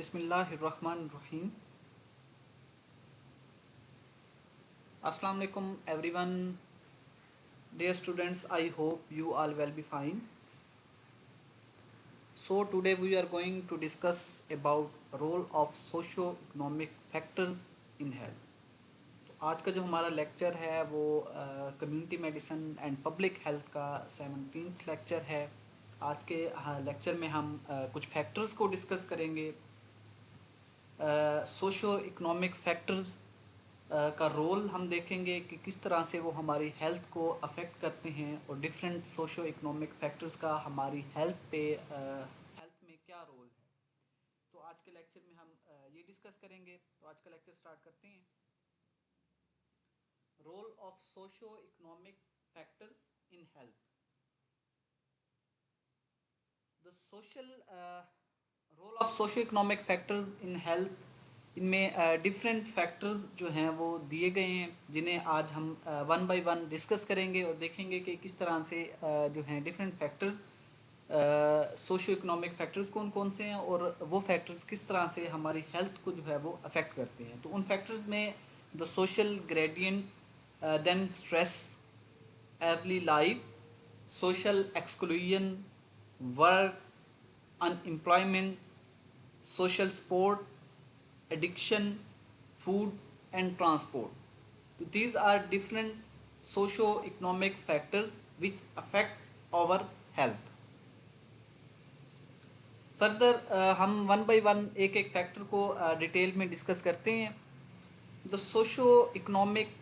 बिस्मिल्लाहिर्रहमानिर्रहीम। अस्सलाम वालेकुम everyone. Dear students, I hope you all will be fine. So today we are going to discuss about role of socio-economic factors in health. तो आज का जो हमारा लेक्चर है वो community medicine and public health का 17th लेक्चर है। आज के लेक्चर में हम कुछ फैक्टर्स को डिस्कस करेंगे। सोशो इकोनॉमिक फैक्टर्स का रोल हम देखेंगे कि किस तरह से वो हमारी हेल्थ को अफेक्ट करते हैं और डिफरेंट सोशो इकोनॉमिक फैक्टर्स का हमारी हेल्थ में क्या रोल है। तो आज के लेक्चर में हम ये डिस्कस करेंगे। तो आज का लेक्चर स्टार्ट करते हैं। Role of socio economic factors in health. The social role of socio economic factors in health, इनमें डिफरेंट फैक्टर्स जो हैं वो दिए गए हैं, जिन्हें आज हम वन बाय वन डिस्कस करेंगे और देखेंगे कि किस तरह से जो हैं different factors socio economic factors कौन कौन से हैं और वो फैक्टर्स किस तरह से हमारी हेल्थ को जो है वो अफेक्ट करते हैं। तो उन फैक्टर्स में the social gradient, then stress, early life, social exclusion, work, unemployment, social support, addiction, food and transport. So these are different socio-economic factors which affect our health. Further हम वन बाय वन एक एक factor को detail में discuss करते हैं। The socio economic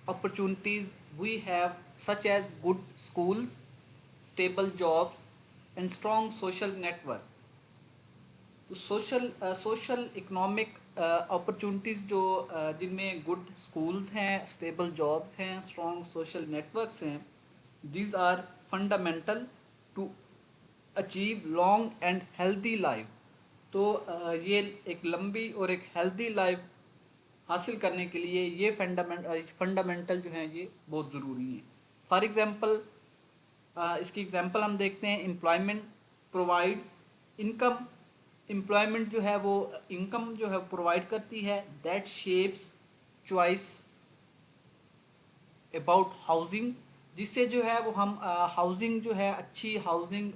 opportunities we have such as good schools, stable jobs and strong social network. तो social economic opportunities जो जिनमें गुड स्कूल्स हैं, स्टेबल जॉब्स हैं, स्ट्रॉन्ग सोशल नेटवर्क्स हैं, these are fundamental to achieve long and healthy life. तो ये एक लंबी और एक हेल्दी लाइफ हासिल करने के लिए ये फंडामेंटल जो हैं ये बहुत ज़रूरी हैं। फॉर एग्ज़ाम्पल इसकी एग्जांपल हम देखते हैं। Employment provide income. एम्प्लॉयमेंट जो है वो इनकम जो है प्रोवाइड करती है। That shapes choice about housing, जिससे जो है वो हम हाउसिंग जो है अच्छी हाउसिंग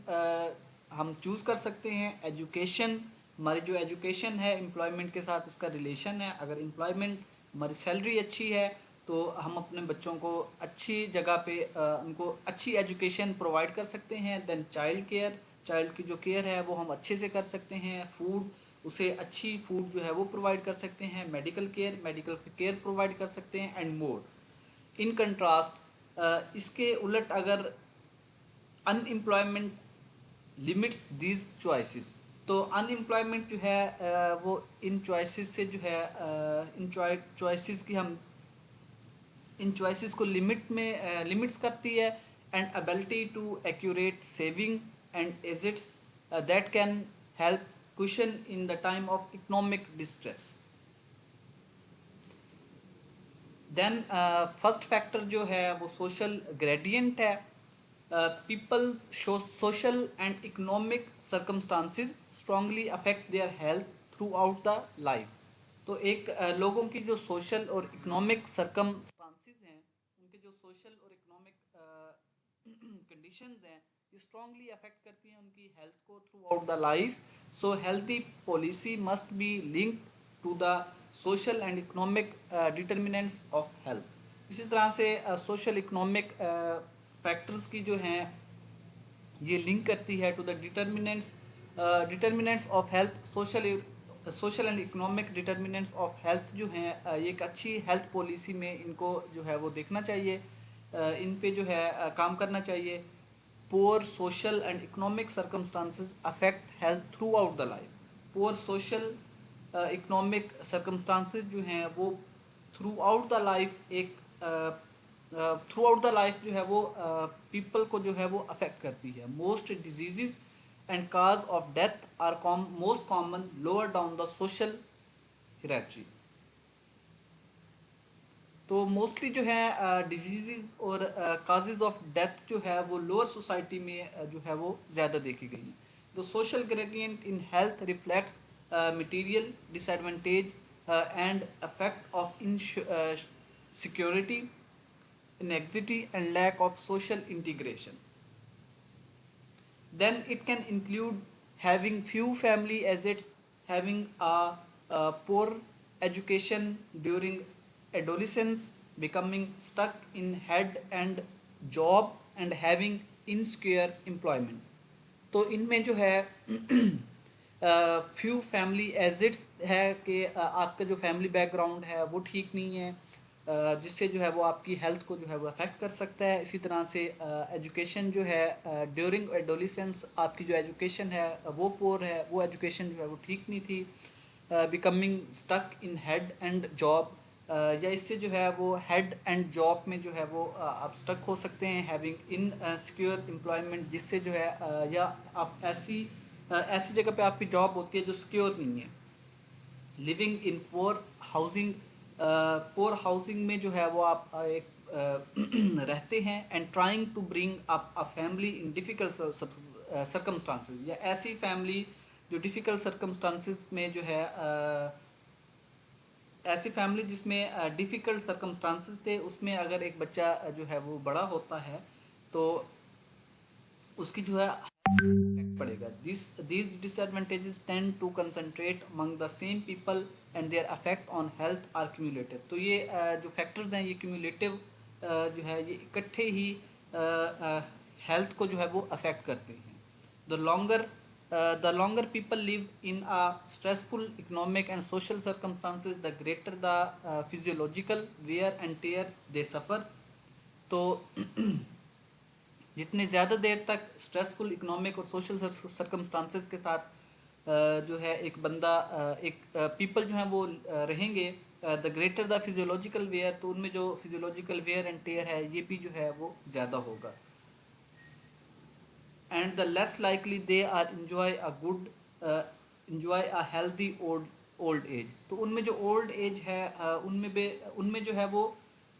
हम चूज़ कर सकते हैं। एजुकेशन, हमारी जो एजुकेशन है एम्प्लॉयमेंट के साथ इसका रिलेशन है। अगर एम्प्लॉयमेंट, हमारी सैलरी अच्छी है तो हम अपने बच्चों को अच्छी जगह पे उनको अच्छी एजुकेशन प्रोवाइड कर सकते हैं। देन चाइल्ड केयर, चाइल्ड की जो केयर है वो हम अच्छे से कर सकते हैं। फूड, उसे अच्छी फूड जो है वो प्रोवाइड कर सकते हैं। मेडिकल केयर प्रोवाइड कर सकते हैं एंड मोर। इन कंट्रास्ट इसके उलट अगर अनएम्प्लॉयमेंट लिमिट्स दीज चॉइसेस, तो अनएम्प्लॉयमेंट जो है वो इन चॉइसेस से जो है इन चॉइसेस की हम इन चॉइसेस को लिमिट्स करती है। And ability to accurate saving and assets that can help question in the time of economic distress. Then first factor जो है वो सोशल ग्रेडियंट है। People social and economic circumstances strongly affect their health throughout the life. तो एक लोगों की जो social और इकोनॉमिक सर्कमस्टांसिस हैं, उनके जो सोशल और इकोनॉमिक कंडीशंस हैं, ये स्ट्रांगली अफेक्ट करती हैं उनकी हेल्थ को throughout the life. So healthy policy must be linked to the social and economic determinants of health. इसी तरह से सोशल इकोनॉमिक फैक्टर्स की जो हैं ये लिंक करती है to the determinants of health. Social and economic determinants of health जो हैं ये एक अच्छी हेल्थ पॉलिसी में इनको जो है वो देखना चाहिए, इन पे जो है काम करना चाहिए। Poor social and economic circumstances affect health throughout the life. Poor social economic circumstances जो हैं वो through out the life through out the life जो है वो पीपल को जो है वो अफेक्ट करती है। Most diseases and cause of death are most common lower down the social hierarchy. तो मोस्टली जो है डिजीज़ और काजेज ऑफ डेथ जो है वो लोअर सोसाइटी में जो है वो ज़्यादा देखी गई हैं। The social gradient in health reflects material disadvantage and effect of security, anxiety, and lack of social integration. Then it can include having few family assets, having a poor education during adolescence, becoming stuck in head and job, and having insecure employment. तो इनमें जो है few family एजिट्स है कि आपका जो family background है वो ठीक नहीं है, जिससे जो है वो आपकी हेल्थ को जो है वो अफेक्ट कर सकता है। इसी तरह से एजुकेशन जो है ड्यूरिंग एडोलिसेंस आपकी जो एजुकेशन है वो पुअर है, वो एजुकेशन जो है वो ठीक नहीं थी। Becoming stuck in head and job, या इससे जो है वो हेड एंड जॉब में जो है वो आप स्टक हो सकते हैं। हैविंग इन सिक्योर एम्प्लॉयमेंट, जिससे जो है या आप ऐसी जगह पे आपकी जॉब होती है जो सिक्योर नहीं है। Living in poor housing, poor housing में जो है वो आप एक रहते हैं। And trying to bring up a family in difficult circumstances, या ऐसी फैमिली जो डिफ़िकल्ट सर्कमस्टांसेस में जो है ऐसी फैमिली जिसमें डिफ़िकल्ट सर्कमस्टांसेस थे, उसमें अगर एक बच्चा जो है वो बड़ा होता है तो उसकी जो है इफेक्ट पड़ेगा। these disadvantages tend to concentrate among the same people and their effect on health are cumulative। तो ये जो फैक्टर्स हैं ये क्यूमुलेटिव जो है ये इकट्ठे ही हेल्थ को जो है वो अफेक्ट करते हैं। The longer people live in a stressful economic and social circumstances, the greater the physiological wear and tear they suffer। तो जितनी ज़्यादा देर तक स्ट्रेसफुल इकोनॉमिक और सोशल सर्कमस्टांसेस के साथ जो है एक बंदा एक पीपल जो हैं वो रहेंगे, the greater the physiological wear, तो उनमें जो फिजियोलॉजिकल वेयर एंड टेयर है ये भी जो है वो ज़्यादा होगा। And the less likely they are enjoy a healthy old age. तो उनमें जो ओल्ड एज है उनमें जो है वो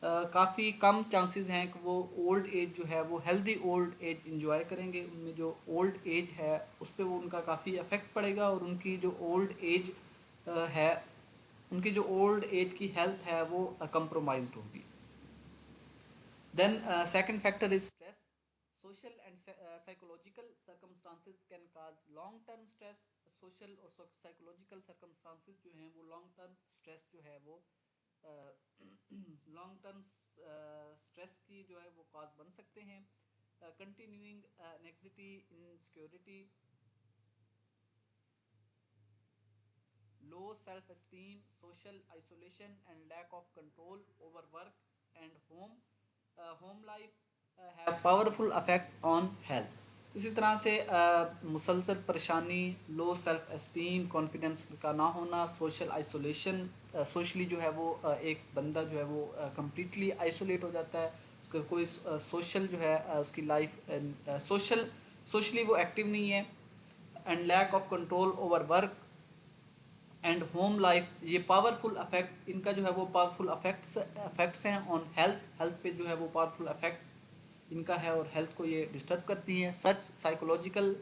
काफ़ी कम चांसेस हैं कि वो ओल्ड एज जो है वो हेल्दी ओल्ड एज इंजॉय करेंगे। उनमें जो ओल्ड एज है उस पर वो उनका काफ़ी अफेक्ट पड़ेगा, और उनकी जो ओल्ड एज है उनकी जो ओल्ड एज की हेल्थ है वो कंप्रोमाइज्ड होगी। Then second factor is stress. Social and psychological circumstances can cause long-term stress। Social और psychological circumstances जो हैं वो long-term stress जो है वो long-term stress की जो है वो cause बन सकते हैं। Continuing anxiety, insecurity, low self-esteem, social isolation, and lack of control over work and home life have powerful effect on health। इसी तरह से मुसलसल परेशानी, लो सेल्फ एस्टीम, कॉन्फिडेंस का ना होना, सोशल आइसोलेशन, सोशली जो है वो एक बंदा जो है वो कम्प्लीटली आइसोलेट हो जाता है, उसका कोई सोशल जो है उसकी लाइफ सोशली वो एक्टिव नहीं है। And lack of control over work and home life, ये पावरफुल अफेक्ट इनका जो है वो पावरफुल अफेक्ट्स हैं ऑन हेल्थ पे जो है वो पावरफुल अफेक्ट इनका है, और हेल्थ को ये डिस्टर्ब करती हैं। Such psychological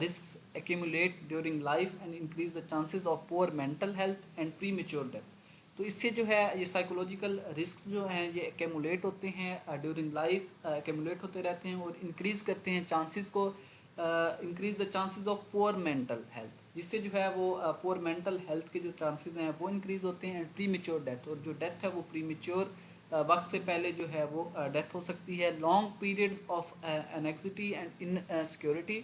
risks accumulate during life and increase the chances of poor mental health and premature death. तो इससे जो है ये साइकोलॉजिकल रिस्क जो हैं ये एक्यूमुलेट होते हैं ड्यूरिंग लाइफ, एक्यूमुलेट होते रहते हैं और इंक्रीज करते हैं चांसेस को, increase the chances of poor mental health, जिससे जो है वो पुअर मेंटल हेल्थ के जो चांसेस हैं वो इंक्रीज होते हैं। एंड प्री मेच्योर डेथ, और जो डेथ है वो प्री मेच्योर वक्त से पहले जो है वो डेथ हो सकती है। Long period of anxiety and insecurity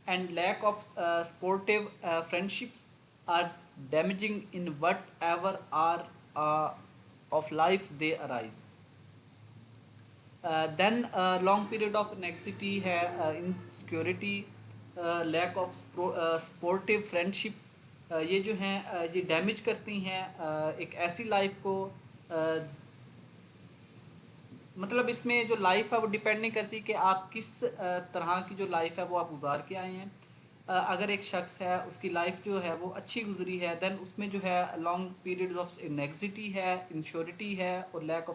and lack of sportive friendships are damaging in whatever are of life they arise। then long period of anxiety है, insecurity, lack of sportive friendship, ये जो हैं ये damage करती हैं एक ऐसी life को, मतलब इसमें जो लाइफ है वो डिपेंड नहीं करती कि आप किस तरह की जो लाइफ है वो आप गुजार के आए हैं। अगर एक शख्स है उसकी लाइफ जो है वो अच्छी गुजरी है, देन उसमें जो है लॉन्ग पीरियड ऑफ एनेक्सिटी है, इंश्योरिटी है, और लैक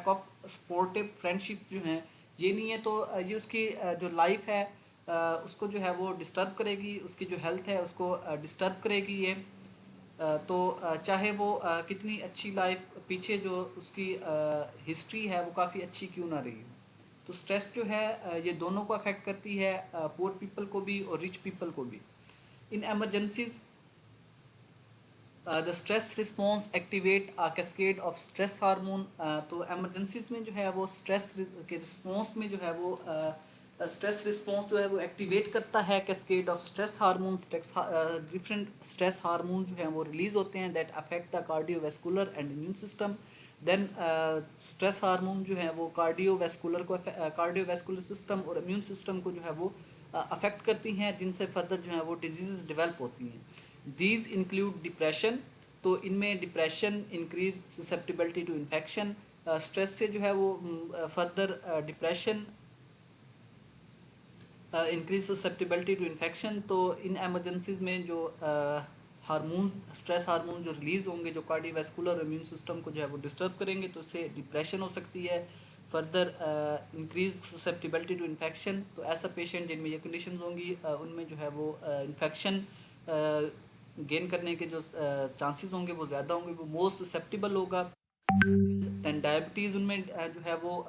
ऑफ स्पोर्टिव फ्रेंडशिप जो हैं ये नहीं है, तो ये उसकी जो लाइफ है उसको जो है वो डिस्टर्ब करेगी, उसकी जो हेल्थ है उसको डिस्टर्ब करेगी ये। तो चाहे वो कितनी अच्छी लाइफ पीछे जो उसकी हिस्ट्री है वो काफ़ी अच्छी क्यों ना रही हो। तो स्ट्रेस जो है ये दोनों को अफेक्ट करती है, पुअर पीपल को भी और रिच पीपल को भी। In emergencies the stress response activate cascade of stress hormone. तो एमरजेंसीज में जो है वो स्ट्रेस के रिस्पॉन्स में जो है वो स्ट्रेस रिस्पॉन्स जो है वो एक्टिवेट करता है cascade of stress hormone. Different stress hormone जो है वो रिलीज होते हैं that affect the cardiovascular and immune system. Then stress hormone जो है वो कार्डियोवैस्कुलर सिस्टम और इम्यून सिस्टम को जो है वो अफेक्ट करती हैं, जिनसे फर्दर जो है वो डिजीज़ डेवलप होती हैं। These include depression. तो इनमें depression, increase susceptibility to infection. Stress से जो है वो further depression, increase susceptibility to infection. तो इन एमरजेंसीज में जो हार्मोन, स्ट्रेस हार्मोन जो रिलीज होंगे जो कार्डियोवैस्कुलर इम्यून सिस्टम को जो है वो डिस्टर्ब करेंगे, तो उससे डिप्रेशन हो सकती है। Further increase susceptibility to infection. तो ऐसा पेशेंट जिनमें ये कंडीशन होंगी उनमें जो है वो इन्फेक्शन गेन करने के जो चांसेस होंगे वो ज़्यादा होंगे, वो मोस्ट ससेप्टिबल होगा। दैन डायबिटीज़, उनमें जो है वो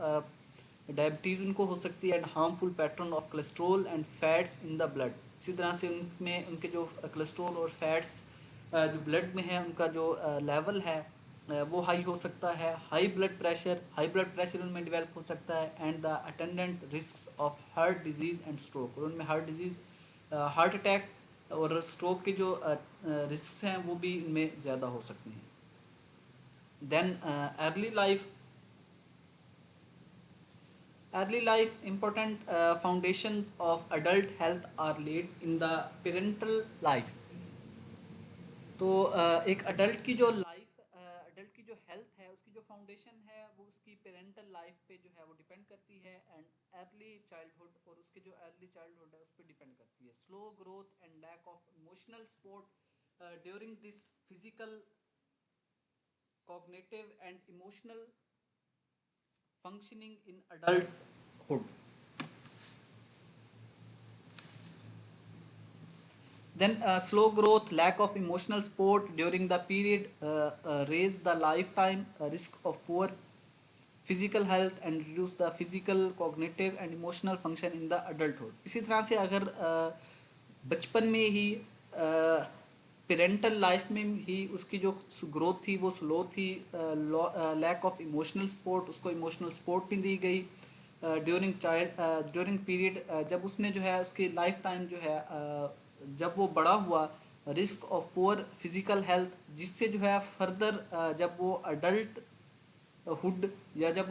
डायबिटीज़ उनको हो सकती है, and harmful pattern of cholesterol and fats in the blood. इसी तरह से उनमें उनके जो कोलेस्ट्रोल और फैट्स जो ब्लड में है उनका जो लेवल है वो हाई हो सकता है। हाई ब्लड प्रेशर उनमें डेवलप हो सकता है, and the attendant risk of heart disease and stroke. और उनमें हार्ट डिजीज़, हार्ट अटैक और स्ट्रोक के जो रिस्क हैं वो भी इनमें ज़्यादा हो सकते हैं। Then early life important foundations of adult health are laid in the parental life। तो एक अडल्ट की जो हेल्थ है उसकी जो फाउंडेशन है वो उसकी पेरेंटल लाइफ पे जो है वो डिपेंड करती है, एंड अर्ली चाइल्डहुड और उसके जो अर्ली चाइल्डहुड है उस पर डिपेंड करती है। Slow growth and lack of emotional support during this physical, cognitive and emotional functioning in adulthood। Then slow growth, lack of emotional support during the period raise the lifetime risk of poor physical health and reduce the physical, cognitive and emotional function in the adulthood। इसी तरह से अगर बचपन में ही parental life में ही उसकी जो growth थी वो स्लो थी, लैक ऑफ इमोशनल सपोर्ट, उसको इमोशनल सपोर्ट नहीं दी गई ड्यूरिंग पीरियड, जब उसने जो है उसकी लाइफ टाइम जो है जब वो बड़ा हुआ, risk of poor physical health, जिससे जो है फर्दर जब वो अडल्ट हुड या जब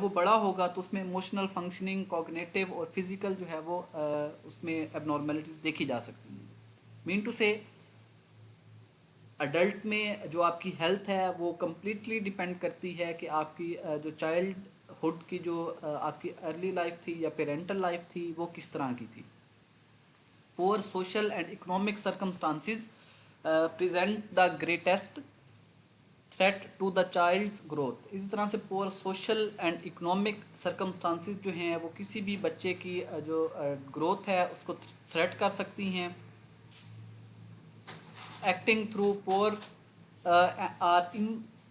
वो बड़ा होगा तो उसमें इमोशनल फंक्शनिंग, कॉग्निटिव और फिजिकल जो है वो उसमें एबनॉर्मेलिटीज देखी जा सकती हैं। मीन टू से अडल्ट में जो आपकी हेल्थ है वो कम्प्लीटली डिपेंड करती है कि आपकी जो चाइल्डहुड की जो आपकी अर्ली लाइफ थी या पेरेंटल लाइफ थी वो किस तरह की थी। Poor social and economic circumstances present the greatest threat to the child's growth. इसी तरह से poor social and economic circumstances जो हैं वो किसी भी बच्चे की जो ग्रोथ है उसको थ्रेट कर सकती हैं। acting through poor or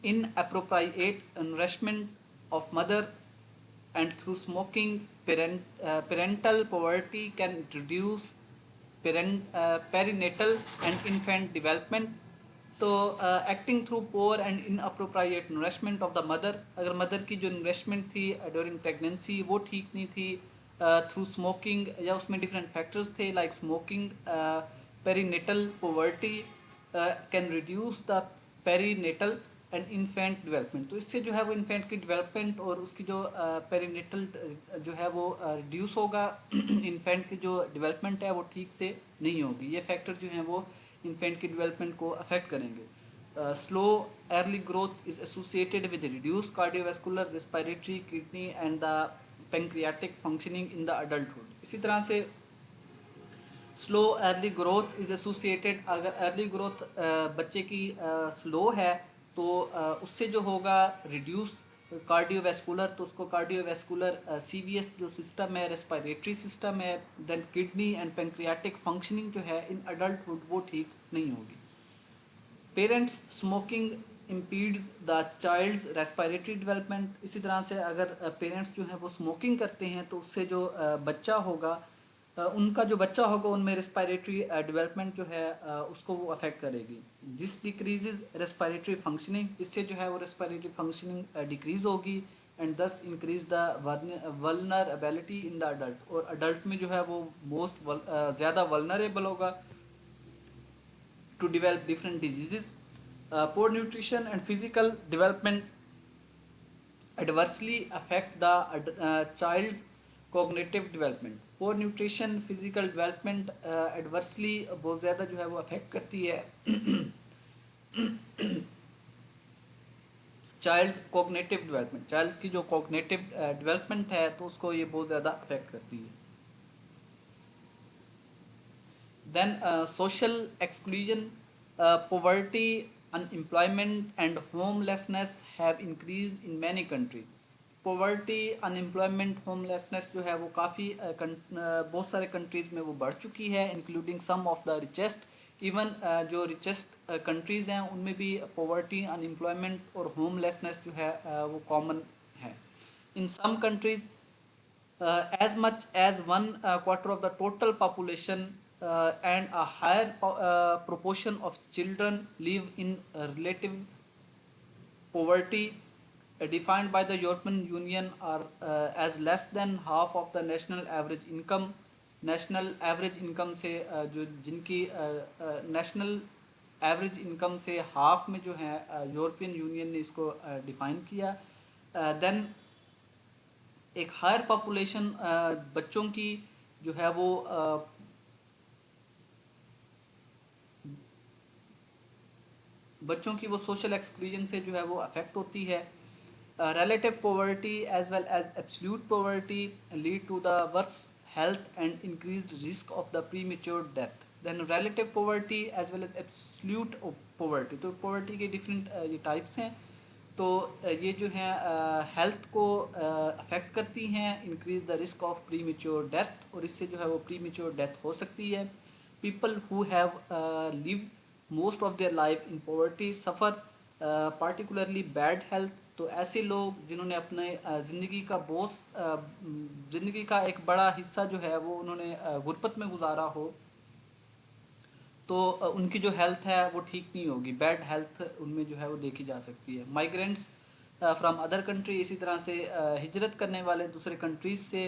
inappropriate nourishment of mother and through smoking, parental poverty can reduce perinatal and infant development। तो acting through poor and inappropriate nourishment of the mother, अगर मदर की जो nourishment थी during pregnancy वो ठीक नहीं थी, through smoking या उसमें डिफरेंट फैक्टर्स थे like smoking, perinatal poverty can reduce the perinatal and infant development. तो इससे जो है वो इन्फेंट की डेवलपमेंट और उसकी जो पेरीनेटल जो है वो रिड्यूस होगा, इन्फेंट की जो डेवलपमेंट है वो ठीक से नहीं होगी। ये फैक्टर जो हैं वो इन्फेंट की डेवलपमेंट को अफेक्ट करेंगे। Slow early growth is associated with reduce cardiovascular, respiratory, kidney and the pancreatic functioning in the adulthood. इसी तरह से slow early growth is associated, अगर अर्ली ग्रोथ बच्चे की स्लो है तो उससे जो होगा रिड्यूस कार्डियोवैस्कुलर, तो उसको कार्डियोवैस्कुलर सीवीएस जो सिस्टम है, रेस्पिरेटरी सिस्टम है, then kidney and pancreatic functioning जो है इन अडल्टहुड वो ठीक नहीं होगी। Parents smoking impedes the child's respiratory development. इसी तरह से अगर पेरेंट्स जो हैं वो स्मोकिंग करते हैं तो उससे जो बच्चा होगा, उनका जो बच्चा होगा उनमें रेस्पिरेटरी डेवलपमेंट जो है उसको वो अफेक्ट करेगी। दिस डिक्रीजेज रेस्पिरेटरी फंक्शनिंग, इससे जो है वो रेस्पिरेटरी फंक्शनिंग डिक्रीज होगी एंड दस increase the vulnerability in the adult, और अडल्ट में जो है वो मोस्ट ज़्यादा वल्नरेबल होगा to develop different diseases. Poor nutrition and physical development adversely affect the child's cognitive development. Poor nutrition, physical development adversely बहुत ज़्यादा जो है वो affect करती है चाइल्ड्स कोग्नेटिव डेवलपमेंट, चाइल्ड्स की जो कोग्नेटिव डेवलपमेंट है तो उसको ये बहुत ज़्यादा अफेक्ट करती है। Then social exclusion, poverty, unemployment and homelessness have increased in many countries. Poverty, unemployment, homelessness जो है वो काफ़ी बहुत सारे कंट्रीज़ में वो बढ़ चुकी है, including some of the richest. Even जो रिचेस्ट कंट्रीज़ हैं उनमें भी poverty, unemployment और homelessness जो है वो कॉमन है। In some countries as much as one quarter of the total population and a higher proportion of children live in relative poverty, defined by the European Union are as less than half of the national average income. National average income से जो जिनकी national average income से half में जो है European union ने इसको define किया। देन एक हायर पॉपुलेशन बच्चों की जो है वो बच्चों की वो सोशल एक्सक्लूजन से जो है वो अफेक्ट होती है। relative poverty as well as absolute poverty lead to the worse health and increased risk of the premature death. Then relative poverty as well as absolute poverty, तो poverty के different ये types हैं, तो ये जो है हेल्थ को affect करती हैं, increase the risk of premature death, और इससे जो है वो प्री मेच्योर डेथ हो सकती है। People who have live most of their life in poverty suffer particularly bad health, तो ऐसे लोग जिन्होंने अपने ज़िंदगी का ज़िंदगी का एक बड़ा हिस्सा जो है वो उन्होंने गुरबत में गुजारा हो, तो उनकी जो हेल्थ है वो ठीक नहीं होगी, बैड हेल्थ उनमें जो है वो देखी जा सकती है। माइग्रेंट्स फ्रॉम अदर कंट्री, इसी तरह से हिजरत करने वाले दूसरे कंट्रीज से,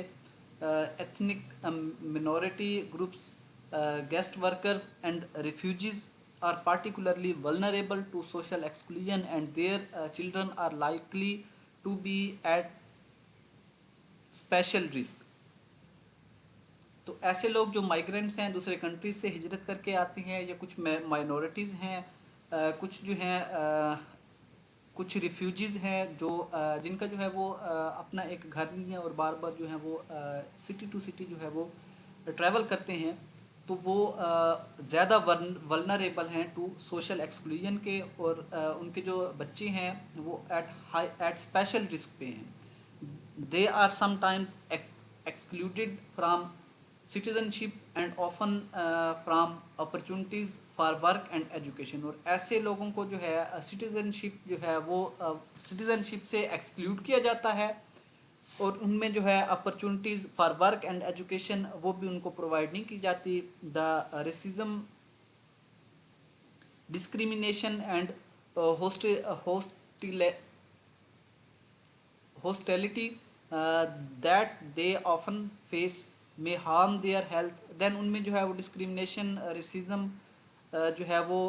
ethnic minority groups, guest workers and refugees are particularly vulnerable to social exclusion and their children are likely to be at special risk. तो ऐसे लोग जो माइग्रेंट्स हैं, दूसरे कंट्रीज से हिजरत करके आते हैं, या कुछ माइनॉरिटीज़ हैं, कुछ जो हैं कुछ रिफ्यूजीज़ हैं जो जिनका जो है वो अपना एक घर नहीं है और बार बार जो है वो सिटी टू सिटी जो है वो ट्रैवल करते हैं, तो वो ज़्यादा वल्नरेबल हैं टू सोशल एक्सक्लूजन के, और उनके जो बच्चे हैं वो एट स्पेशल रिस्क पे हैं। They are sometimes excluded from citizenship and often from opportunities for work and education, और ऐसे लोगों को जो है सिटीजनशिप जो है वो सिटीजनशिप से एक्सक्लूड किया जाता है, और उनमें जो है opportunities for work and education वो भी उनको प्रोवाइड नहीं की जाती। The racism, discrimination and hostility that they often face may harm their health. देन उनमें जो है वो डिस्क्रिमिनेशन, रेसिज्म जो है वो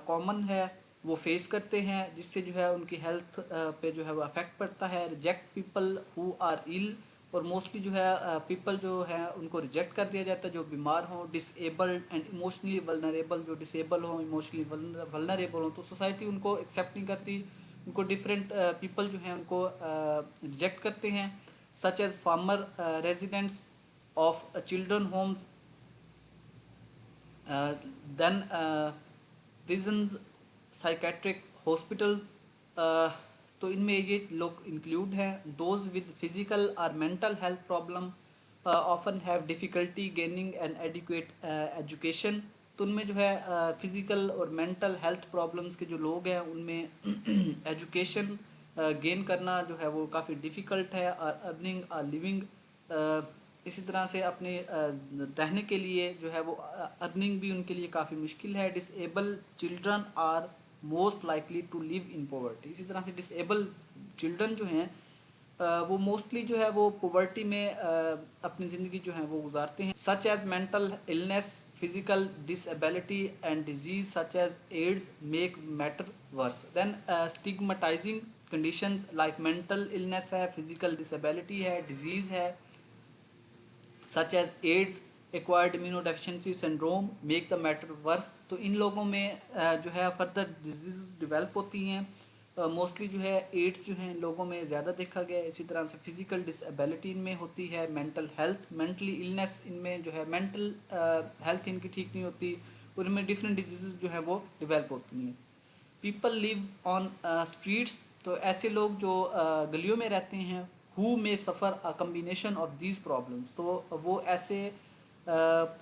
कॉमन है, वो फेस करते हैं, जिससे जो है उनकी हेल्थ पे जो है वो अफेक्ट पड़ता है। Reject people who are ill, और मोस्टली जो है पीपल जो है उनको रिजेक्ट कर दिया जाता है जो बीमार हों। डिसेबल्ड एंड इमोशनली वल्नरेबल, जो डिसेबल हों, इमोशनली वल्नरेबल हों, तो सोसाइटी उनको एक्सेप्ट नहीं करती, उनको डिफरेंट पीपल जो हैं उनको रिजेक्ट करते हैं। Such as former residents of children homes, then prisons, psychiatric hospitals, तो इनमें ये लोग इंक्लूड हैं। दोज विद फिजिकल और mental health problem often have difficulty gaining N adequate education. तो उनमें जो है फिजिकल और मेंटल हेल्थ प्रॉब्लम्स के जो लोग हैं उनमें एजुकेशन गेन करना जो है वो काफ़ी डिफ़िकल्ट है, और अर्निंग लिविंग इसी तरह से अपने रहने के लिए जो है वो अर्निंग भी उनके लिए काफ़ी मुश्किल है। Disabled children are most likely to live in poverty. इसी तरह से डिसेबल चिल्ड्रन जो हैं वो मोस्टली जो है वो पॉवर्टी में अपनी ज़िंदगी जो है वो गुजारते हैं। Such as mental illness, physical disability and disease such as AIDS make matter worse than stigmatising conditions like mental illness है, फिजिकल डिसेबिलिटी है, डिजीज़ है such as AIDS, acquired immunodeficiency syndrome make the matter worse. तो इन लोगों में जो है further disease develop होती हैं। मोस्टली जो है एड्स जो है इन लोगों में ज़्यादा देखा गया है। इसी तरह से फिजिकल डिसेबिलिटी इनमें होती है, मेंटल हेल्थ, मेंटली इलनेस इनमें जो है मेंटल हेल्थ इनकी ठीक नहीं होती, और इनमें डिफरेंट डिजीज़ जो है वो डेवलप होती हैं। पीपल लिव ऑन स्ट्रीट्स, तो ऐसे लोग जो गलियों में रहते हैं, who may suffer a combination of these problems, तो वो ऐसे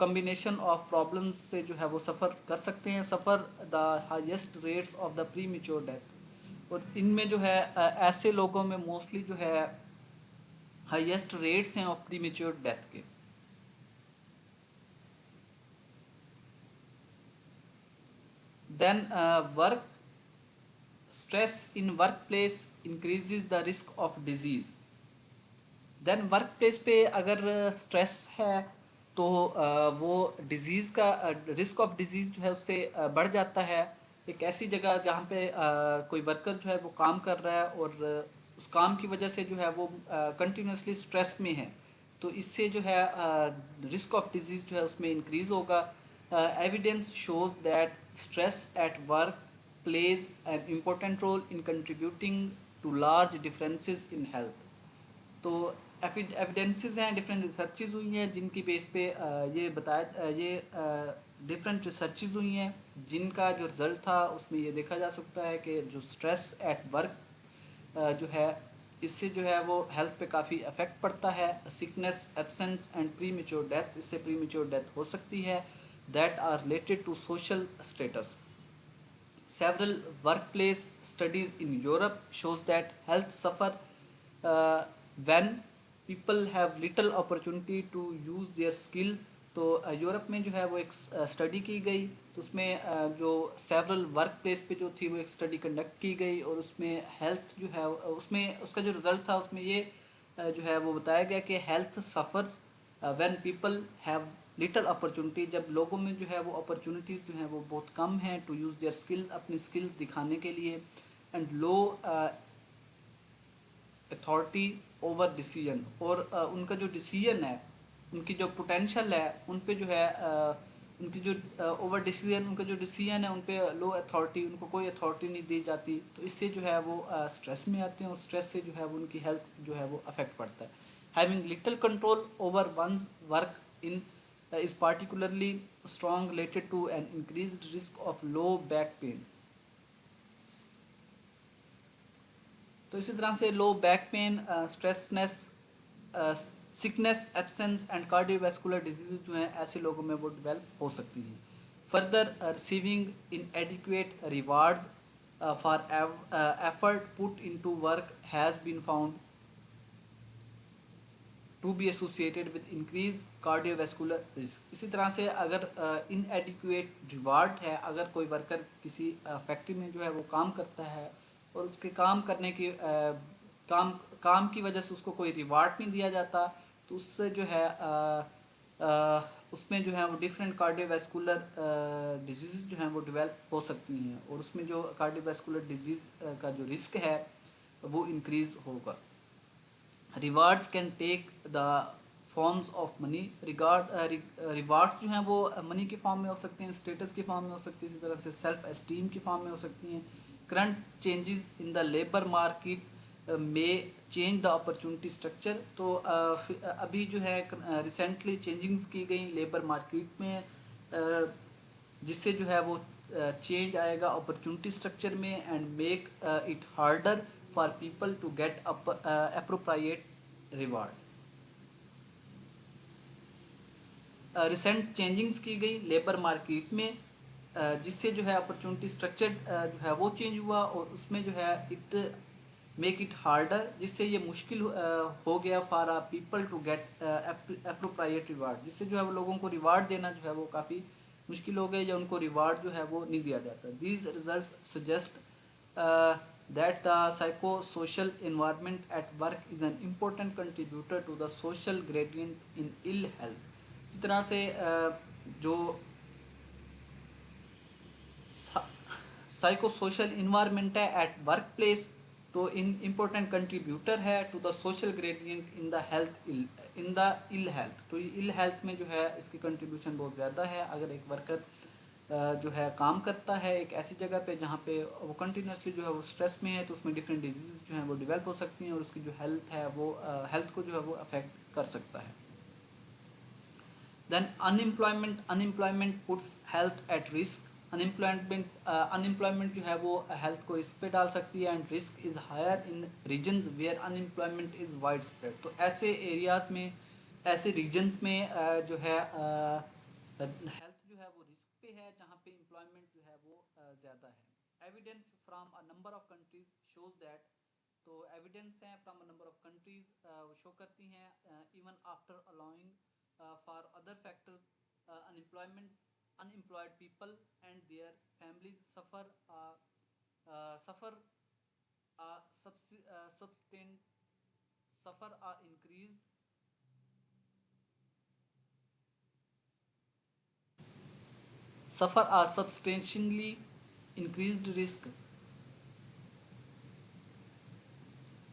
कम्बिनेशन ऑफ प्रॉब्लम्स से जो है वो सफ़र कर सकते हैं। Suffer the highest rates of the premature death, और इनमें जो है ऐसे लोगों में मोस्टली जो है हाईएस्ट रेट्स हैं ऑफ प्री मेच्योर डेथ के। Then work stress in workplace increases the risk of disease. Then workplace पे अगर स्ट्रेस है तो वो डिज़ीज़ का रिस्क ऑफ डिज़ीज़ जो है उससे बढ़ जाता है। एक ऐसी जगह जहाँ पे कोई वर्कर जो है वो काम कर रहा है और उस काम की वजह से जो है वो कंटिन्यूसली स्ट्रेस में है, तो इससे जो है रिस्क ऑफ डिजीज़ जो है उसमें इंक्रीज़ होगा। Evidence shows that stress at work plays an important role in contributing to large differences in health. तो एविडेंसेस हैं, डिफरेंट रिसर्चेज हुई हैं जिनकी बेस पे ये बताया ये डिफरेंट रिसर्चेज हुई हैं जिनका जो रिज़ल्ट था उसमें ये देखा जा सकता है कि जो स्ट्रेस एट वर्क जो है इससे जो है वो हेल्थ पे काफ़ी अफेक्ट पड़ता है। Sickness, absence and premature death, इससे प्री मेच्योर डेथ हो सकती है। That are related to social status. Several workplace studies in Europe shows that health suffer when people have little opportunity to use their skills। तो Europe में जो है वो एक स्टडी की गई, तो उसमें जो सेवरल वर्क प्लेस पे जो थी वो एक स्टडी कंडक्ट की गई, और उसमें हेल्थ जो है उसमें उसका जो रिज़ल्ट था उसमें ये जो है वो बताया गया कि health suffers when people have little opportunity, जब लोगों में जो है वो अपॉर्चुनिटीज़ जो हैं वो बहुत कम हैं टू यूज़ देयर स्किल, अपनी स्किल दिखाने के लिए। And low authority over decision, और उनका जो डिसीजन है, उनकी जो पोटेंशियल है उन पे जो है उनकी जो ओवर डिसीजन, उनका जो डिसीजन है उन पे लो अथॉरिटी, उनको कोई अथॉरिटी नहीं दी जाती, तो इससे जो है वो स्ट्रेस में आते हैं, और स्ट्रेस से जो है वो उनकी हेल्थ जो है वो अफेक्ट पड़ता है। Having little control over one's work in is particularly strong related to an increased risk of low back pain। तो इसी तरह से low back pain, stressness, sickness, absence and cardiovascular disease जो हैं ऐसे लोगों में वो डेवलप हो सकती हैं। Further receiving inadequate reward for effort put into work has been found to be associated with increase cardiovascular risk. इसी तरह से अगर इनएडिक्वेट रिवार्ड है, अगर कोई वर्कर किसी फैक्ट्री में जो है वो काम करता है और उसके काम करने की काम की वजह से उसको कोई रिवार्ड नहीं दिया जाता, तो उससे जो है उसमें जो है वो डिफरेंट कार्डियोवैस्कुलर डिजीज़ जो हैं वो डेवलप हो सकती हैं, और उसमें जो कार्डियोवैस्कुलर डिजीज़ का जो रिस्क है वो इंक्रीज़ होगा। Rewards can take the forms of money. Rewards जो हैं वो मनी के फॉर्म में हो सकते हैं, स्टेटस के फॉर्म में हो सकती है, इसी तरह से सेल्फ एस्टीम के फॉर्म में हो सकती हैं। Current changes in the labour market में चेंज द अपॉर्चुनिटी स्ट्रक्चर। तो अभी जो है रिसेंटली चेंजिंग्स की गई लेबर मार्केट में, जिससे जो है वो चेंज आएगा अपॉर्चुनिटी स्ट्रक्चर में, and make it harder for people to get appropriate reward. Recent changings की गई लेबर मार्केट में, जिससे जो है अपॉर्चुनिटी स्ट्रक्चर जो है वो चेंज हुआ, और उसमें जो है इट मेक इट हार्डर, जिससे ये मुश्किल हो गया for a people to get appropriate reward, जिससे जो है वो लोगों को रिवार्ड देना जो है वो काफ़ी मुश्किल हो गया, या उनको रिवार्ड जो है वो नहीं दिया जाता. These result suggest that the psychosocial environment at work is an important contributor to the social gradient in ill health. इसी तरह से जो साइको सोशल इन्वायरमेंट है एट वर्क प्लेस, तो इन इम्पोर्टेंट कंट्रीब्यूटर है to the social gradient in the health in the ill health. तो ill health में जो है इसकी कंट्रीब्यूशन बहुत ज़्यादा है. अगर एक वर्कर जो है काम करता है एक ऐसी जगह पे जहाँ पे वो कंटिन्यूसली जो है वो स्ट्रेस में है, तो उसमें डिफरेंट डिजीज़ जो हैं वो डेवलप हो सकती हैं, और उसकी जो हेल्थ है वो हेल्थ को जो है वो अफेक्ट कर सकता है. Then unemployment puts health at risk. Unemployment जो है वो हेल्थ को रिस्क पे डाल सकती है, and risk is higher in regions where unemployment is widespread. तो ऐसे एरियाज में, ऐसे रीजन्स में जो है हेल्थ जो है वो रिस्क पे है जहाँ पे एम्प्लॉयमेंट जो है वो ज़्यादा है. Evidence from a number of countries shows that. तो एविडेंस हैं from a number of countries, वो शो करती हैं even after allowing for other factors, unemployed people and their families suffer a substantial suffer a increased suffer a substantially increased risk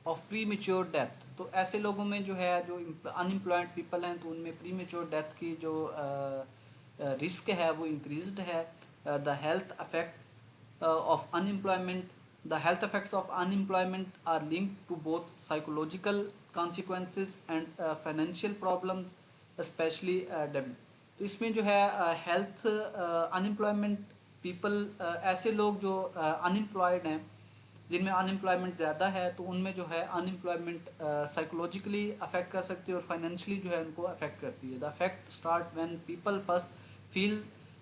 of premature death. तो ऐसे लोगों में जो है जो अनएम्प्लॉयड पीपल हैं, तो उनमें प्री मेच्योर डेथ की जो रिस्क है वो इंक्रीज्ड है. The health affect of unemployment the health effects of unemployment are linked to both psychological consequences and financial problems especially डेब्ट. तो इसमें जो है हेल्थ अनएम्प्लॉयमेंट पीपल, ऐसे लोग जो अनएम्प्लॉयड हैं जिनमें अनएम्प्लॉयमेंट ज़्यादा है, तो उनमें जो है अनएम्प्लॉयमेंट साइकोलॉजिकली अफेक्ट कर सकती है और फाइनेंशियली जो है उनको अफेक्ट करती है. The affect start when people first feel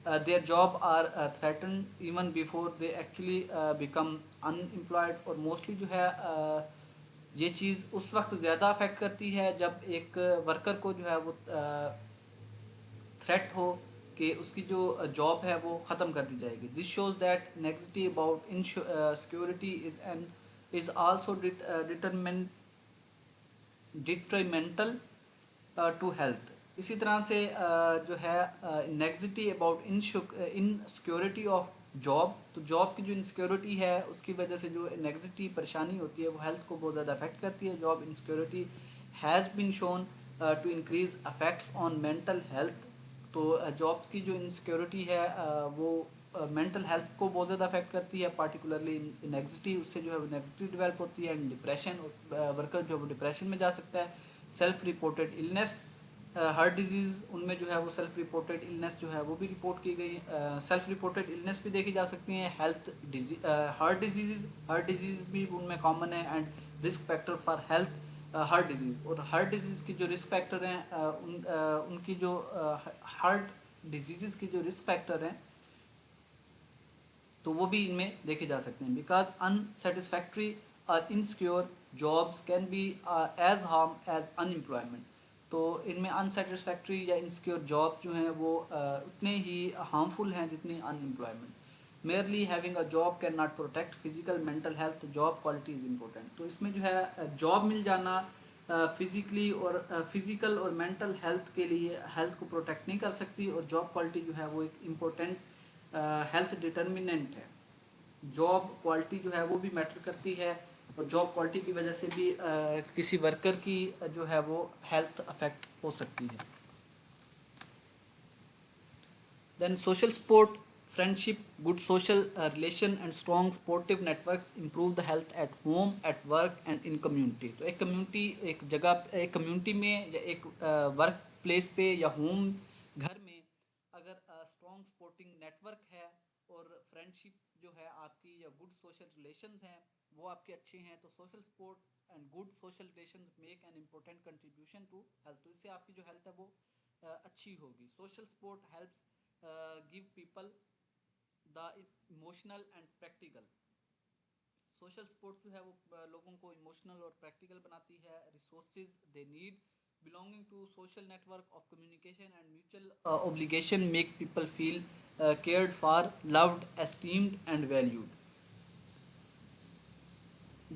their job are threaten even before they actually become unemployed. और मोस्टली जो है ये चीज़ उस वक्त ज़्यादा अफेक्ट करती है जब एक वर्कर को जो है वो थ्रेट हो कि उसकी जो जॉब है वो ख़त्म कर दी जाएगी. This shows that negativity about insecurity is also detrimental to health. इसी तरह से जो है negativity about insecurity of job. तो जॉब की जो इनसिक्योरिटी है उसकी वजह से जो नेगेटिविटी परेशानी होती है वो हेल्थ को बहुत ज़्यादा अफेक्ट करती है. Job insecurity has been shown to increase affects on mental health. तो जॉब्स की जो इनसिक्योरिटी है वो मेंटल हेल्थ को बहुत ज़्यादा अफेक्ट करती है, पार्टिकुलरली नेगेटिविटी. उससे जो है वो नेगेटिविटी डेवलप होती है एंड डिप्रेशन, वर्कर जो है वो डिप्रेशन में जा सकता है. Self reported illness, heart disease, उनमें जो है वो सेल्फ रिपोर्टेड इलनेस जो है वो भी रिपोर्ट की गई. सेल्फ रिपोर्टेड इलनेस भी देखी जा सकती हैं. हेल्थ हार्ट डिजीज़ भी उनमें कॉमन है and risk factor for health heart disease. और हार्ट डिजीज़ की जो रिस्क फैक्टर हैं उनकी जो हार्ट डिजीज़ की जो रिस्क फैक्टर हैं तो वो भी इनमें देखे जा सकते हैं. बिकॉज अनसेटिस्फैक्ट्री और insecure jobs can be as harm as unemployment. तो इनमें अनसेटिस्फैक्ट्री या इनसिक्योर जॉब जो हैं वो उतने ही हार्मफुल हैं जितनी unemployment. Merely having a job can not protect physical mental health. Job quality is important. तो इसमें जो है जॉब मिल जाना फिजिकली और फिजिकल और मेंटल हेल्थ के लिए हेल्थ को प्रोटेक्ट नहीं कर सकती, और जॉब क्वालिटी जो है वो एक इम्पोर्टेंट हेल्थ डिटर्मिनेंट है. जॉब क्वालिटी जो है वो भी मैटर करती है, और जॉब क्वालिटी की वजह से भी किसी वर्कर की जो है वो हेल्थ अफेक्ट हो सकती है. Then social support, friendship, good social relation and strong supportive networks improve the health at home, at work and in community. तो एक कम्युनिटी, एक जगह, एक कम्युनिटी में या एक वर्क प्लेस पे या होम घर में अगर स्ट्रॉन्ग सपोर्टिंग नेटवर्क है और फ्रेंडशिप जो है आपकी या गुड सोशल रिलेशंस हैं वो आपके अच्छे हैं, तो social support and good social relation make an important contribution to health. तो इससे आपकी जो हेल्थ है वो अच्छी होगी। Social support helps give people the emotional and practical. Social support जो है वो लोगों को इमोशनल और प्रैक्टिकल बनाती है। Resources they need belonging to social network of communication and mutual obligation make people feel cared for, loved, esteemed and valued.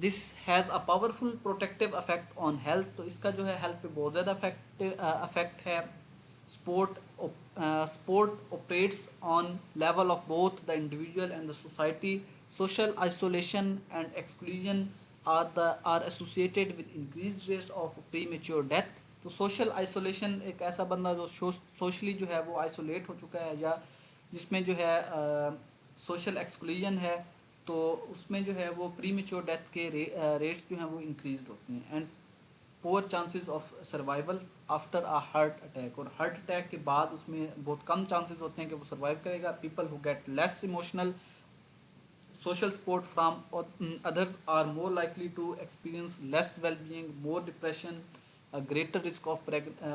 This has a powerful protective affect on health. तो इसका जो है health पे बहुत ज़्यादा affect है। Support support operates on level of both the individual and the society. Social isolation and exclusion are associated with increase rate of premature death. तो social isolation, एक ऐसा बंदा जो सोशली जो है वो आइसोलेट हो चुका है, या जिसमें जो है सोशल एक्सक्लूजन है, तो उसमें जो है वो प्री मेच्योर डेथ के रेट्स जो हैं वो इंक्रीज होते हैं। And poor chances of survival after a heart attack. और हार्ट अटैक के बाद उसमें बहुत कम चांसेस होते हैं कि वो सर्वाइव करेगा। People who get less emotional social support from others are more likely to experience less well-being, more depression, a greater risk of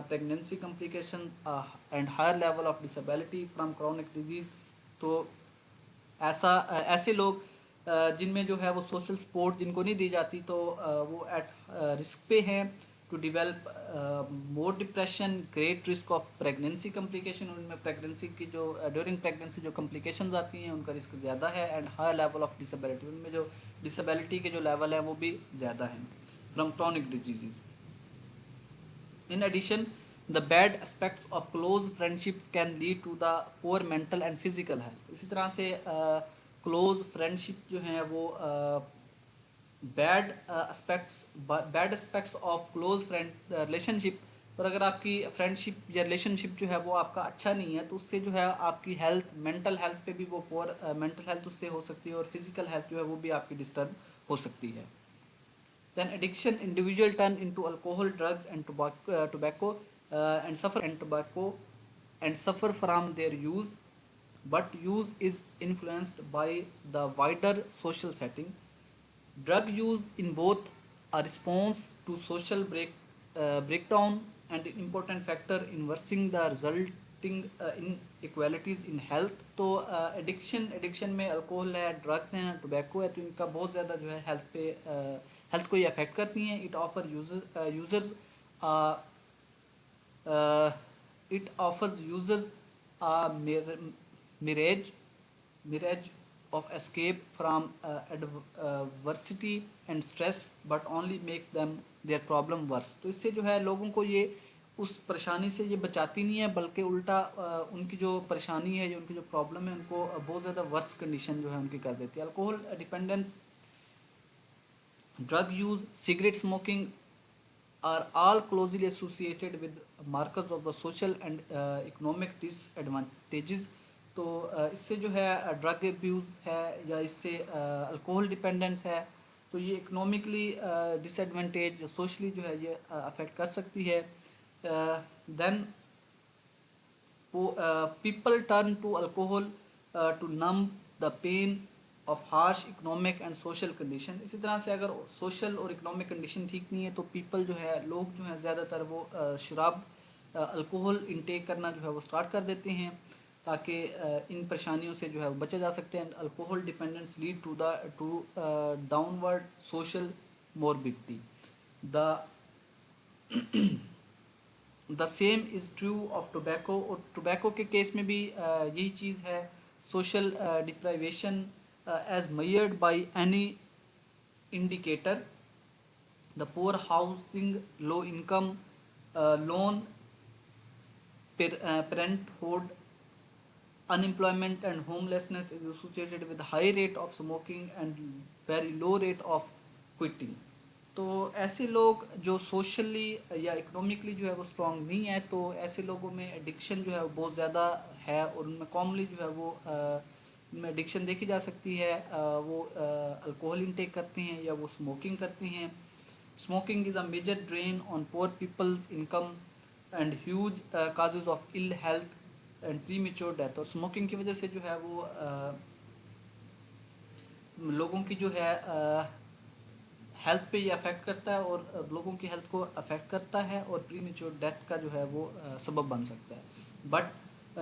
pregnancy complications, and higher level of disability from chronic disease। तो ऐसे लोग जिनमें जो है वो social support जिनको नहीं दी जाती, तो वो एट रिस्क पे हैं to develop more depression, great risk of pregnancy complication. उनमें प्रेगनेंसी की जो ड्यूरिंग प्रेगनेंसी जो कम्प्लिकेशंस आती हैं उनका रिस्क ज़्यादा है। And high level of disability, उनमें जो डिसेबिलिटी के जो लेवल है वो भी ज़्यादा हैं from chronic disease. In addition, the bad aspects of close friendships can lead to the poor mental and physical health। इसी तरह से close friendship जो हैं वो bad aspects of close friend relationship. पर अगर आपकी फ्रेंडशिप या रिलेशनशिप जो है वो आपका अच्छा नहीं है, तो उससे जो है आपकी हेल्थ, मेंटल हेल्थ पे भी वो पोअर मेंटल हेल्थ उससे हो सकती है, और फिजिकल हेल्थ जो है वो भी आपकी डिस्टर्ब हो सकती है। Then addiction, individual turn into alcohol, drugs and tobacco and suffer from their use, but use is influenced by the wider social setting. Drug use in both a response to social breakdown and an important factor in worsening the resulting inequalities in health। तो addiction में alcohol है, drugs हैं, tobacco है, तो इनका बहुत ज़्यादा जो है हेल्थ को ये अफेक्ट करती हैं। It offer users it offers users a mirage of escape from adversity and stress, but only make them their problem worse। तो इससे जो है लोगों को ये उस परेशानी से ये बचाती नहीं है, बल्कि उल्टा उनकी जो परेशानी है या उनकी जो प्रॉब्लम है उनको बहुत ज़्यादा वर्स कंडीशन जो है उनकी कर देती है। Alcohol dependence, drug use, cigarette smoking are all closely associated with markers of the social and economic disadvantages। तो इससे जो है ड्रग एब्यूज़ है या इससे अल्कोहल डिपेंडेंस है, तो ये इकोनॉमिकली डिसएडवांटेज सोशली जो है ये अफेक्ट कर सकती है। Then people turn to alcohol to numb the pain of harsh economic and social condition। इसी तरह से अगर सोशल और इकोनॉमिक कंडीशन ठीक नहीं है, तो पीपल जो है लोग जो हैं ज़्यादातर वो शराब अल्कोहल इनटेक करना जो है वो स्टार्ट कर देते हैं, ताकि इन परेशानियों से जो है वो बचा जा सकते हैं। Alcohol dependence lead to downward social morbidity. The the same is true of tobacco. और टोबैको के केस में भी यही चीज़ है। Social deprivation as measured by any indicator, the poor housing, low income, lone, parenthood, unemployment and homelessness is associated with high rate of smoking and very low rate of quitting। तो ऐसे लोग जो socially या economically जो है वो strong नहीं है, तो ऐसे लोगों में एडिक्शन जो है वो बहुत ज़्यादा है, और उनमें कॉमनली जो है वो उनमें एडिक्शन देखी जा सकती है। वो अल्कोहल इनटेक करते हैं या वो स्मोकिंग करते हैं। Smoking is a major drain on poor people's income and huge causes of ill health and premature death. और स्मोकिंग की वजह से जो है वो लोगों की जो है हेल्थ पे ये अफेक्ट करता है और लोगों की हेल्थ को अफेक्ट करता है और प्री मेच्योर डेथ का जो है वो सबब बन सकता है। But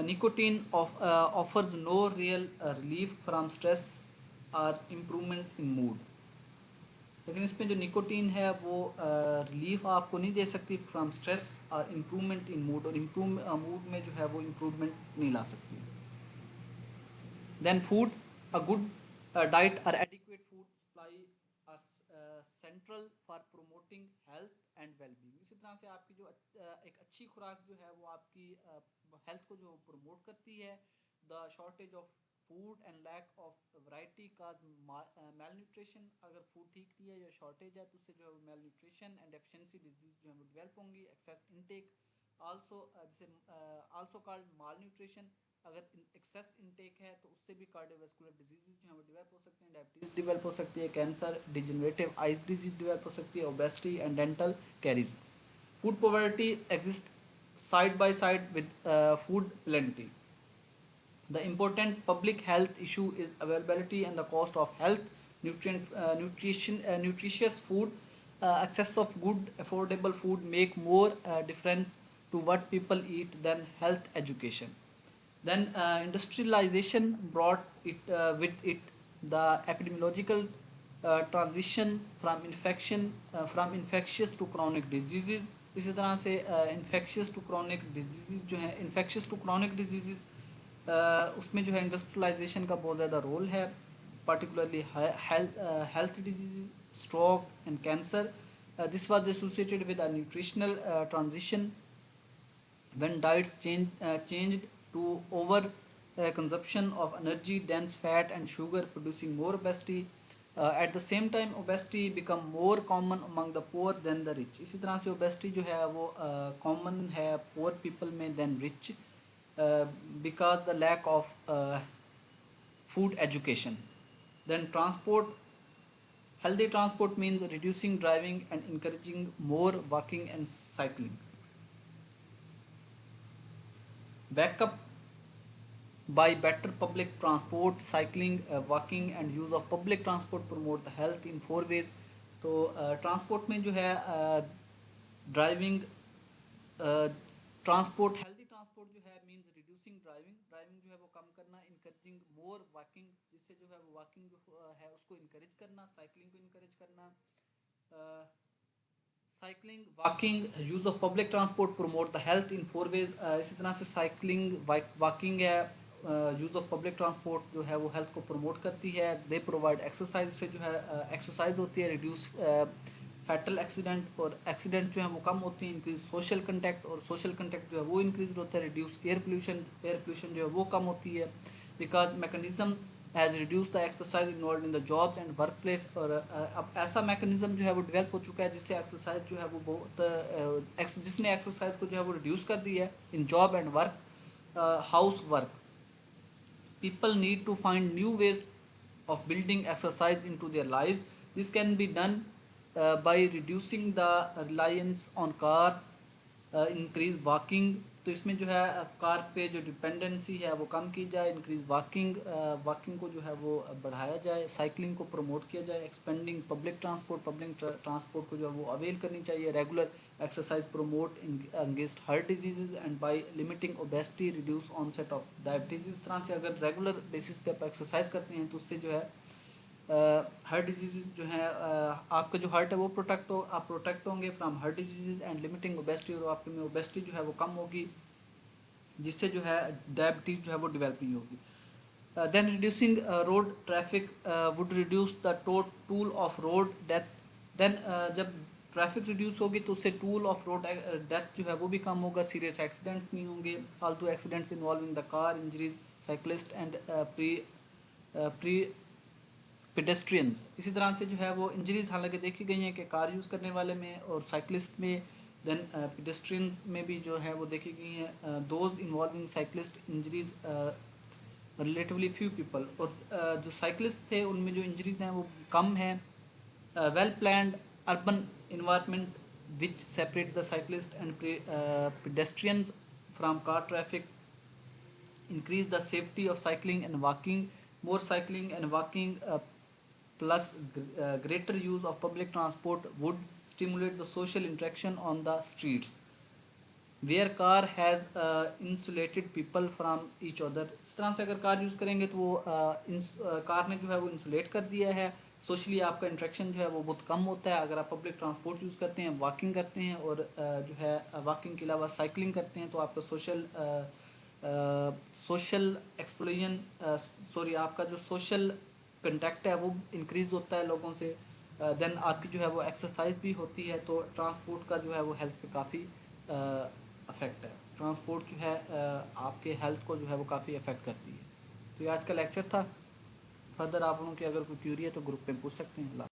nicotine offers no real relief from stress और इम्प्रूवमेंट इन मूड। लेकिन इसमें जो निकोटीन है वो रिलीफ आपको नहीं दे सकती फ्रॉम स्ट्रेस और इम्प्रूवमेंट इन मूड, और इम्प्रूव मूड में जो है वो इम्प्रूवमेंट नहीं ला सकती। Then food, a good diet or adequate food supply are central for promoting health and well-being। इसी तरह से आपकी जो एक अच्छी खुराक जो है वो आपकी हेल्थ को जो प्रमोट करती है। The shortage of food and lack of variety cause mal अगर फूड ठीक नहीं है या शॉर्टेज है तो उससे जो है mail nutrition and deficiency disease जो है वो डेवलप होंगी। एक्सेस इनटेक आल्सो जिसे आल्सो कॉल्ड माल न्यूट्रिशन, अगर एक्सेस इनटेक है तो उससे भी कार्डियोवैस्कुलर डिजीजेज जो है वो डेवलप हो सकते हैं, डायबिटीज डेवलप हो सकती है, cancer, degenerative eyes disease develop हो सकती है, obesity and dental caries. Food poverty exist side by side with food plenty. The important public health issue is availability and the cost of health, nutritious food. Access of good, affordable food make more difference to what people eat than health education. Then industrialization brought it with it the epidemiological transition from infectious to chronic diseases। इसी तरह से infectious to chronic disease जो है, infectious to chronic disease उसमें जो है industrialisation का बहुत ज़्यादा रोल है, particularly health diseases, stroke and cancer. This was associated with a nutritional transition when diets changed to over consumption of energy dense fat and sugar, producing more obesity. At the same time obesity become more common among the poor than the rich। इसी तरह से obesity जो है वो common है poor people में than rich because the lack of food education। Then transport, healthy transport means reducing driving and encouraging more walking and cycling। Backup by better public transport, cycling, walking and use of public transport promote the health in 4 ways। तो transport में जो है driving transport, healthy transport जो है means reducing driving, driving जो है वो कम करना, इनकरेजिंग मोर वॉकिंग जिससे जो है वो वॉकिंग जो है उसको इनकरेज करना, साइकिलिंग को इनकरेज करना। Cycling, walking, use of public transport promote the health in 4 ways। इसी तरह से साइकिलिंग, वॉकिंग है, यूज़ ऑफ पब्लिक ट्रांसपोर्ट जो है वो हेल्थ को प्रमोट करती है। दे प्रोवाइड एक्सरसाइज से जो है एक्सरसाइज होती है, रिड्यूस फैटल एक्सीडेंट, और एक्सीडेंट जो है वो कम होती हैं, इंक्रीज सोशल कंटेक्ट, और सोशल कंटेक्ट जो है वो इंक्रीज होता है, reduce air pollution, air pollution जो है वो कम होती है। Because mechanism has reduce the exercise involve in the jobs and work place. और अब ऐसा मैकेनिज्म जो है वो डेवलप हो चुका है जिससे एक्सरसाइज जो है वो बहुत जिसने एक्सरसाइज को जो है वो रिड्यूस कर दी है in job and work house work. People need to find new ways of building exercise into their lives। This can be done by reducing the reliance on car, increase walking। तो इसमें जो है car पे जो dependency है वो कम की जाए, इंक्रीज वॉकिंग, वॉकिंग को जो है वो बढ़ाया जाए, साइकिलिंग को प्रमोट किया जाए, expanding public transport, public transport को जो है वो अवेल करनी चाहिए, regular exercise promote against heart diseases and by limiting obesity reduce onset of diabetes। इस तरह से अगर रेगुलर बेसिस पे आप एक्सरसाइज करते हैं तो उससे जो है हार्ट डिजीज़ जो है आपका जो हार्ट है वो आप प्रोटेक्ट होंगे from heart disease and limiting obesity, और आपके में ओबेसिटी जो है वो कम होगी जिससे जो है डायबिटीज़ जो है वो डेवलप नहीं होगी। Then reducing road traffic would reduce the toll of road death. Then जब ट्रैफिक रिड्यूस होगी तो उससे टूल ऑफ रोड डेथ जो है वो भी कम होगा, सीरियस एक्सीडेंट्स नहीं होंगे, फालतू accidents involving the car, injuries, cyclist and pre pedestrians. इसी तरह से जो है वो इंजरीज हालांकि देखी गई हैं कि कार यूज़ करने वाले में और साइकिलिस्ट में, देन पेडेस्ट्रियंस में भी जो है वो देखी गई हैं। Those involving cyclist injuries relatively few people, और जो साइकिलिस्ट थे उनमें जो इंजरीज हैं वो कम हैं। Well planned urban environment which separate the cyclist and pedestrians from car traffic increase the safety of cycling and walking। More cycling and walking plus greater use of public transport would stimulate the social interaction on the streets where car has insulated people from each other। इस तरह से अगर car use करेंगे तो वो car ने जो है वो इंसुलेट कर दिया है, सोशली आपका इंट्रैक्शन जो है वो बहुत कम होता है। अगर आप पब्लिक ट्रांसपोर्ट यूज़ करते हैं, वॉकिंग करते हैं और जो है वॉकिंग के अलावा साइकिलिंग करते हैं तो आपका सोशल एक्सप्लोजन सॉरी आपका जो सोशल कंटेक्ट है वो इंक्रीज़ होता है लोगों से। देन आपकी जो है वो एक्सरसाइज भी होती है। तो ट्रांसपोर्ट का जो है वो हेल्थ पे काफ़ी अफेक्ट है। ट्रांसपोर्ट जो है आपके हेल्थ को जो है वो काफ़ी अफेक्ट करती है। तो ये आज का लेक्चर था। फर्दर आप लोगों की अगर कोई क्यूरी है तो ग्रुप में पूछ सकते हैं।